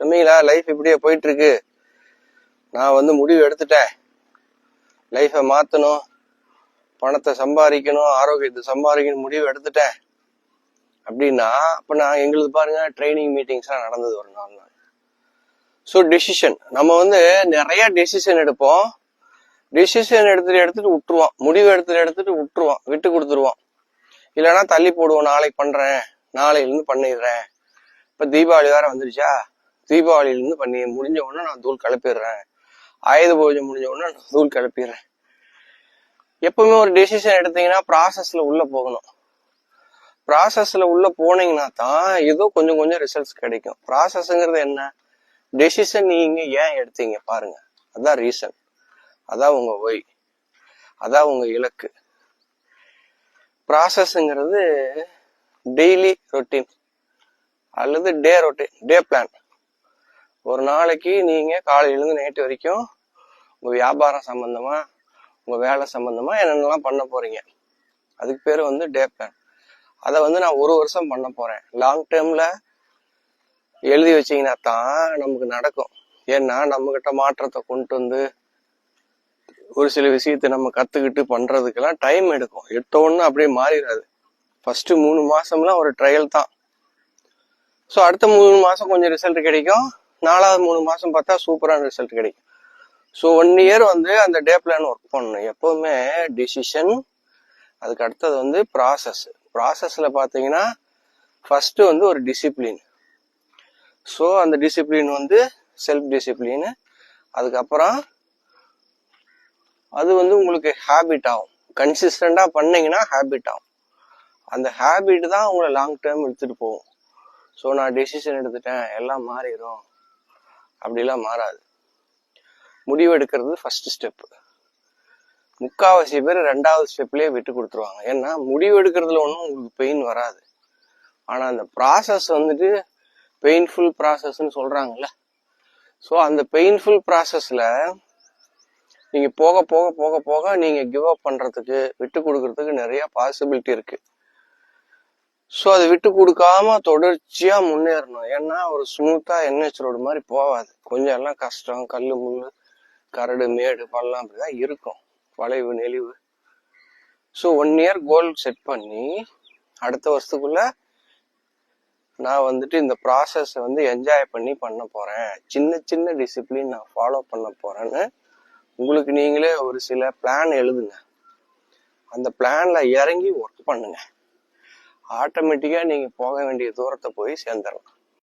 சொன்னீங்களா லைஃப் இப்படியே போயிட்டு இருக்கு, நான் வந்து முடிவு எடுத்துட்டேன், லைஃபை மாற்றணும், பணத்தை சம்பாதிக்கணும், ஆரோக்கியத்தை சம்பாதிக்கணும் முடிவு எடுத்துட்டேன் அப்படின்னா, அப்போ நான் எங்களுக்கு பாருங்க ட்ரைனிங் மீட்டிங்ஸ்லாம் நடந்தது ஒரு 4 நாள். ஸோ டெசிஷன், நம்ம வந்து நிறைய டெசிஷன் எடுப்போம், டெசிஷன் எடுத்துட்டு விட்டுருவோம், முடிவு எடுத்துட்டு விட்டுருவோம், விட்டு கொடுத்துருவோம், இல்லைன்னா தள்ளி போடுவோம், நாளைக்கு பண்றேன், நாளையிலிருந்து பண்ணிடுறேன். இப்ப தீபாவளி வேற வந்துருச்சா, தீபாவளியிலிருந்து பண்ணி முடிஞ்ச உடனே நான் தூள் கிளப்பிடுறேன், ஆயுத பூஜை முடிஞ்ச உடனே நான் தூள் கிளப்பிடுறேன். எப்பவுமே ஒரு டெசிஷன் எடுத்தீங்கன்னா ப்ராசஸ்ல உள்ள போகணும். ப்ராசஸ்ல உள்ள போனீங்கன்னா தான் ஏதோ கொஞ்சம் கொஞ்சம் ரிசல்ட்ஸ் கிடைக்கும். ப்ராசஸ்ங்கிறது என்ன? டெசிஷன் நீங்க ஏன் எடுத்தீங்க பாருங்க, அதான் ரீசன், அதான் உங்க ஒய், அதான் உங்க இலக்கு. ப்ராசஸ்ங்கிறது டெய்லி ரொட்டீன் அல்லது டே ரொட்டீன், டே பிளான். ஒரு நாளைக்கு நீங்க காலையிலேருந்து நைட்டு வரைக்கும் உங்க வியாபாரம் சம்பந்தமா, உங்க வேலை சம்பந்தமா என்னென்னலாம் பண்ண போறீங்க, அதுக்கு பேரு வந்து டே பிளான். அதை வந்து நான் 1 வருஷம் பண்ண போறேன், லாங் டேர்ம்ல எழுதி வச்சீங்கன்னா தான் நமக்கு நடக்கும். ஏன்னா நம்ம கிட்ட மாற்றத்தை கொண்டு வந்து ஒரு சில விஷயத்தை நம்ம கத்துக்கிட்டு பண்றதுக்கெல்லாம் டைம் எடுக்கும். எடுத்தோன்னு அப்படியே மாறிடாது. ஃபர்ஸ்ட் 3 மாசம்லாம் ஒரு ட்ரையல் தான். ஸோ அடுத்த 3 மாசம் கொஞ்சம் ரிசல்ட் கிடைக்கும், 4வது 3 மாசம் பார்த்தா சூப்பரான ரிசல்ட் கிடைக்கும். ஸோ 1 இயர் வந்து அந்த டே பிளான் ஒர்க் பண்ணணும். எப்பவுமே டிசிஷன், அதுக்கு அடுத்தது வந்து ப்ராசஸ். ப்ராசஸ்ல பாத்தீங்கன்னா ஃபர்ஸ்ட் வந்து ஒரு டிசிப்ளின். ஸோ அந்த டிசிப்ளின் வந்து செல்ஃப் டிசிப்ளின். அதுக்கப்புறம் அது வந்து உங்களுக்கு ஹேபிட் ஆகும். கன்சிஸ்டண்டா பண்ணீங்கன்னா ஹேபிட் ஆகும். அந்த ஹேபிட் தான் உங்களை லாங் டேர்ம் எடுத்துட்டு போகும். ஸோ நான் டெசிஷன் எடுத்துட்டேன் எல்லாம் மாறிடும், அப்படிலாம் மாறாது. முடிவு எடுக்கிறது ஃபர்ஸ்ட் ஸ்டெப். முக்காவாசி பேர் 2வது ஸ்டெப்லயே விட்டு கொடுத்துருவாங்க. ஏன்னா முடிவு எடுக்கிறதுல ஒன்றும் உங்களுக்கு பெயின் வராது, ஆனா அந்த ப்ராசஸ் வந்துட்டு பெயின்ஃபுல் ப்ராசஸ்ன்னு சொல்றாங்கல்ல. ஸோ அந்த பெயின்ஃபுல் ப்ராசஸ்ல நீங்க போக போக போக போக நீங்க கிவ் அப் பண்றதுக்கு, விட்டு கொடுக்கறதுக்கு நிறைய பாசிபிலிட்டி இருக்கு. ஸோ அதை விட்டு கொடுக்காம தொடர்ச்சியா முன்னேறணும். ஏன்னா ஒரு ஸ்மூத்தா NH ரோடு மாதிரி போகாது, கொஞ்சம் எல்லாம் கஷ்டம், கல்லு முள்ளு கரடு மேடு பள்ளம் அப்படிதான் இருக்கும், வளைவு நெளிவு. ஸோ 1 இயர் கோல் செட் பண்ணி அடுத்த வருஷத்துக்குள்ள நான் வந்துட்டு இந்த ப்ராசஸ் வந்து என்ஜாய் பண்ணி பண்ண போறேன், சின்ன சின்ன டிசிப்ளின் நான் ஃபாலோ பண்ண போறேன்னு உங்களுக்கு நீங்களே ஒரு சில பிளான் எழுதுங்க. அந்த பிளான்ல இறங்கி ஒர்க் பண்ணுங்க. ஆட்டோமேட்டிக்கா நீங்க போக வேண்டிய தூரத்தை போய் சேர்ந்துடலாம்.